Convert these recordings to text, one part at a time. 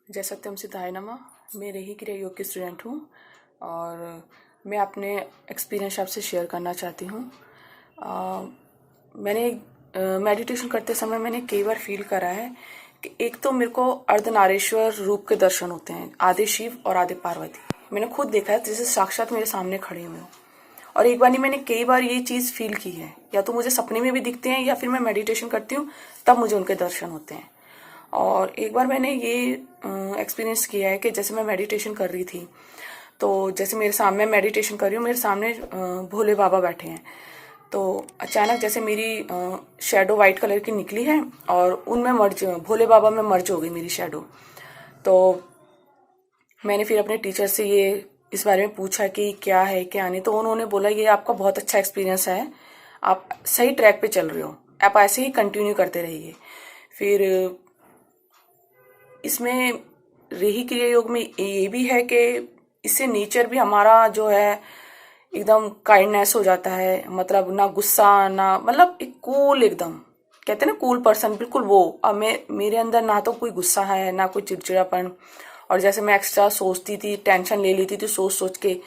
जय सत्यम सिद्धाय नमः। मैं रेही क्रिया योग की स्टूडेंट हूँ और मैं अपने एक्सपीरियंस आपसे शेयर करना चाहती हूँ। मैंने मेडिटेशन करते समय मैंने कई बार फील करा है कि एक तो मेरे को अर्धनारीश्वर रूप के दर्शन होते हैं, आधे शिव और आधे पार्वती। मैंने खुद देखा है जैसे साक्षात मेरे सामने खड़े हुए हो। और एक बार नहीं, मैंने कई बार ये चीज़ फील की है, या तो मुझे सपने में भी दिखते हैं या फिर मैं मेडिटेशन करती हूँ तब मुझे उनके दर्शन होते हैं। और एक बार मैंने ये एक्सपीरियंस किया है कि जैसे मैं मेडिटेशन कर रही थी, तो जैसे मेरे सामने मेडिटेशन कर रही हूँ, मेरे सामने भोले बाबा बैठे हैं। तो अचानक जैसे मेरी शेडो वाइट कलर की निकली है और उनमें मर्ज, भोले बाबा में मर्ज हो गई मेरी शेडो। तो मैंने फिर अपने टीचर से ये इस बारे में पूछा कि क्या है क्या नहीं। तो उन्होंने बोला ये आपका बहुत अच्छा एक्सपीरियंस है, आप सही ट्रैक पे चल रहे हो, आप ऐसे ही कंटिन्यू करते रहिए। फिर इसमें रेही क्रिया योग में ये भी है कि इससे नेचर भी हमारा जो है एकदम काइंडनेस हो जाता है, मतलब ना गुस्सा ना, मतलब एक कूल, एकदम कहते हैं ना कूल पर्सन, बिल्कुल वो। अब मेरे अंदर ना तो कोई गुस्सा है ना कोई चिड़चिड़ापन। और जैसे मैं एक्स्ट्रा सोचती थी, टेंशन ले लेती थी सोच सोच के,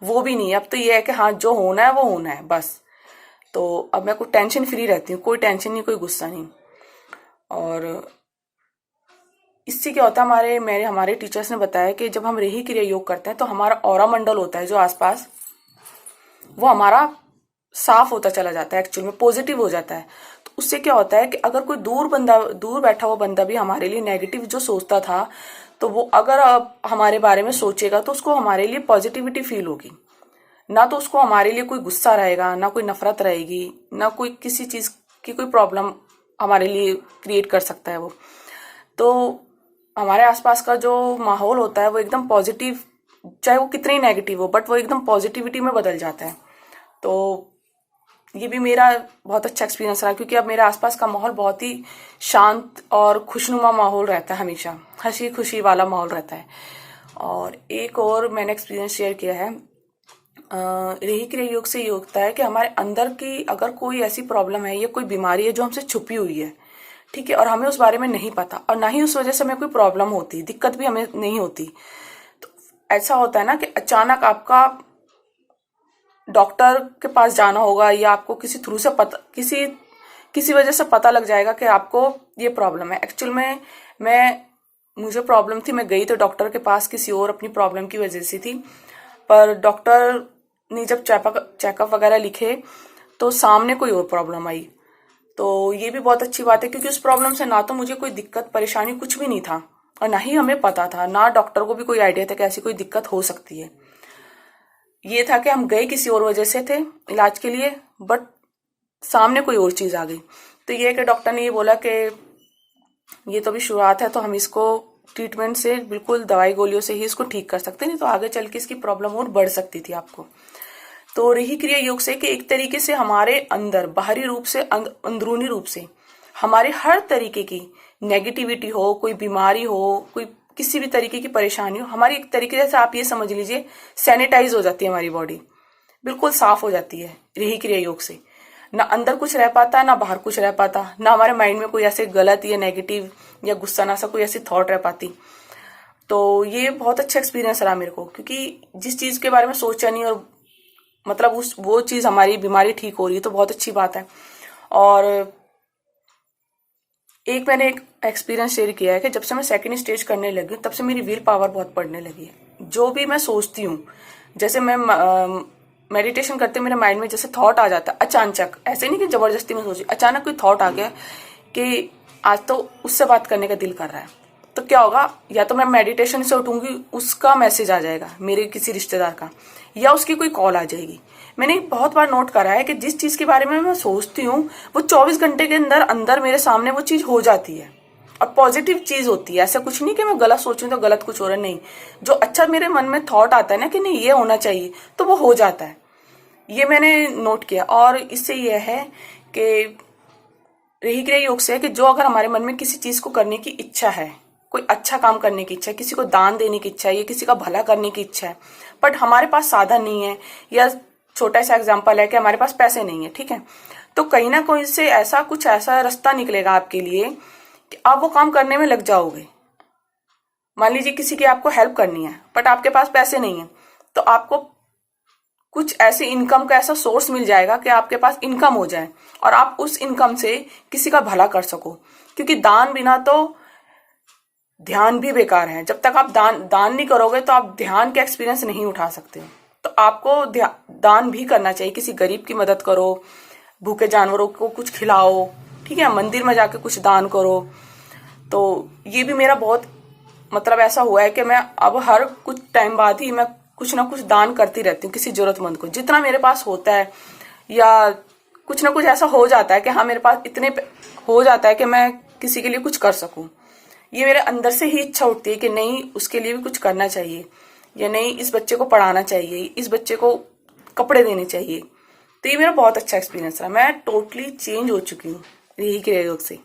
वो भी नहीं। अब तो ये है कि हाँ जो होना है वो होना है बस। तो अब मैं कोई टेंशन फ्री रहती हूँ, कोई टेंशन नहीं, कोई गुस्सा नहीं। और इससे क्या होता है, हमारे टीचर्स ने बताया कि जब हम रेही क्रिया योग करते हैं तो हमारा ऑरा मंडल होता है जो आसपास, वो हमारा साफ होता चला जाता है, एक्चुअल में पॉजिटिव हो जाता है। तो उससे क्या होता है कि अगर कोई दूर बैठा हुआ बंदा भी हमारे लिए नेगेटिव जो सोचता था, तो वो अगर अब हमारे बारे में सोचेगा तो उसको हमारे लिए पॉजिटिविटी फील होगी। ना तो उसको हमारे लिए कोई गुस्सा रहेगा, ना कोई नफरत रहेगी, ना कोई किसी चीज की कोई प्रॉब्लम हमारे लिए क्रिएट कर सकता है वो। तो हमारे आसपास का जो माहौल होता है वो एकदम पॉजिटिव, चाहे वो कितने ही नेगेटिव हो, बट वो एकदम पॉजिटिविटी में बदल जाता है। तो ये भी मेरा बहुत अच्छा एक्सपीरियंस रहा, क्योंकि अब मेरे आसपास का माहौल बहुत ही शांत और खुशनुमा माहौल रहता है, हमेशा हंसी खुशी वाला माहौल रहता है। और एक और मैंने एक्सपीरियंस शेयर किया है, रेही क्रिया योग से ये होता है कि हमारे अंदर की अगर कोई ऐसी प्रॉब्लम है या कोई बीमारी है जो हमसे छुपी हुई है, ठीक है, और हमें उस बारे में नहीं पता और ना ही उस वजह से हमें कोई प्रॉब्लम होती, दिक्कत भी हमें नहीं होती। तो ऐसा होता है ना कि अचानक आपका डॉक्टर के पास जाना होगा या आपको किसी थ्रू से पता, किसी वजह से पता लग जाएगा कि आपको ये प्रॉब्लम है। एक्चुअल में मुझे प्रॉब्लम थी, मैं गई तो डॉक्टर के पास किसी और अपनी प्रॉब्लम की वजह से थी, पर डॉक्टर ने जब चेकअप वगैरह लिखे तो सामने कोई और प्रॉब्लम आई। तो ये भी बहुत अच्छी बात है, क्योंकि उस प्रॉब्लम से ना तो मुझे कोई दिक्कत परेशानी कुछ भी नहीं था और ना ही हमें पता था, ना डॉक्टर को भी कोई आइडिया था कि ऐसी कोई दिक्कत हो सकती है। ये था कि हम गए किसी और वजह से थे इलाज के लिए, बट सामने कोई और चीज आ गई। तो ये कि डॉक्टर ने ये बोला कि ये तो अभी शुरुआत है, तो हम इसको ट्रीटमेंट से, बिल्कुल दवाई गोलियों से ही इसको ठीक कर सकते, नहीं तो आगे चल के इसकी प्रॉब्लम और बढ़ सकती थी आपको। तो रेही क्रिया योग से कि एक तरीके से हमारे अंदर बाहरी रूप से अंदरूनी रूप से हमारे हर तरीके की नेगेटिविटी हो, कोई बीमारी हो, कोई किसी भी तरीके की परेशानी हो, हमारी एक तरीके से आप ये समझ लीजिए सैनिटाइज हो जाती है हमारी बॉडी, बिल्कुल साफ हो जाती है रेही क्रिया योग से। ना अंदर कुछ रह पाता, ना बाहर कुछ रह पाता, ना हमारे माइंड में कोई ऐसे गलत या नेगेटिव या गुस्सा ना सा कोई ऐसी थॉट रह पाती। तो ये बहुत अच्छा एक्सपीरियंस रहा मेरे को, क्योंकि जिस चीज के बारे में सोचा नहीं और मतलब वो चीज, हमारी बीमारी ठीक हो रही है, तो बहुत अच्छी बात है। और मैंने एक एक्सपीरियंस शेयर किया है कि जब से मैं सेकंड स्टेज करने लगी तब से मेरी विल पावर बहुत बढ़ने लगी है। जो भी मैं सोचती हूँ, जैसे मैं मेडिटेशन करते मेरे माइंड में जैसे थॉट आ जाता है अचानक, ऐसे नहीं कि जबरदस्ती में सोची, अचानक कोई थॉट आ गया कि आज तो उससे बात करने का दिल कर रहा है, तो क्या होगा, या तो मैं मेडिटेशन से उठूंगी, उसका मैसेज आ जाएगा मेरे किसी रिश्तेदार का, या उसकी कोई कॉल आ जाएगी। मैंने बहुत बार नोट करा है कि जिस चीज के बारे में मैं सोचती हूँ वो 24 घंटे के अंदर अंदर मेरे सामने वो चीज हो जाती है और पॉजिटिव चीज होती है। ऐसा कुछ नहीं कि मैं गलत सोचूं तो गलत कुछ हो रहा है, नहीं, जो अच्छा मेरे मन में थॉट आता है ना कि नहीं ये होना चाहिए, तो वो हो जाता है। ये मैंने नोट किया। और इससे यह है कि रेही क्रिया योग से है कि जो अगर हमारे मन में किसी चीज को करने की इच्छा है, कोई अच्छा काम करने की इच्छा है, किसी को दान देने की इच्छा है या किसी का भला करने की इच्छा है, बट हमारे पास साधन नहीं है, या छोटा सा एग्जांपल है कि हमारे पास पैसे नहीं है, ठीक है, तो कहीं ना कहीं से ऐसा रास्ता निकलेगा आपके लिए कि आप वो काम करने में लग जाओगे। मान लीजिए किसी की आपको हेल्प करनी है बट आपके पास पैसे नहीं है, तो आपको कुछ ऐसे इनकम का ऐसा सोर्स मिल जाएगा कि आपके पास इनकम हो जाए और आप उस इनकम से किसी का भला कर सको। क्योंकि दान बिना तो ध्यान भी बेकार है। जब तक आप दान नहीं करोगे तो आप ध्यान के एक्सपीरियंस नहीं उठा सकते। तो आपको दान भी करना चाहिए, किसी गरीब की मदद करो, भूखे जानवरों को कुछ खिलाओ, ठीक है, मंदिर में जाके कुछ दान करो। तो ये भी मेरा बहुत मतलब ऐसा हुआ है कि मैं अब हर कुछ टाइम बाद ही मैं कुछ ना कुछ दान करती रहती हूँ किसी जरूरतमंद को, जितना मेरे पास होता है, या कुछ ना कुछ ऐसा हो जाता है कि हाँ मेरे पास इतने हो जाता है कि मैं किसी के लिए कुछ कर सकूं। ये मेरे अंदर से ही इच्छा उठती है कि नहीं उसके लिए भी कुछ करना चाहिए, या नहीं इस बच्चे को पढ़ाना चाहिए, इस बच्चे को कपड़े देने चाहिए। तो ये मेरा बहुत अच्छा एक्सपीरियंस रहा। मैं टोटली चेंज हो चुकी हूँ यही क्रिया योग से।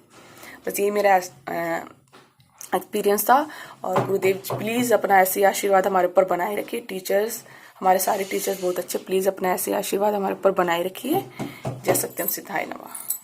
बस ये मेरा एक्सपीरियंस था। और गुरुदेव प्लीज़ अपना ऐसे आशीर्वाद हमारे ऊपर बनाए रखिए। टीचर्स, हमारे सारे टीचर्स बहुत अच्छे, प्लीज़ अपना ऐसे आशीर्वाद हमारे ऊपर बनाए रखिए। जय सत्यम सिद्धाय नमः।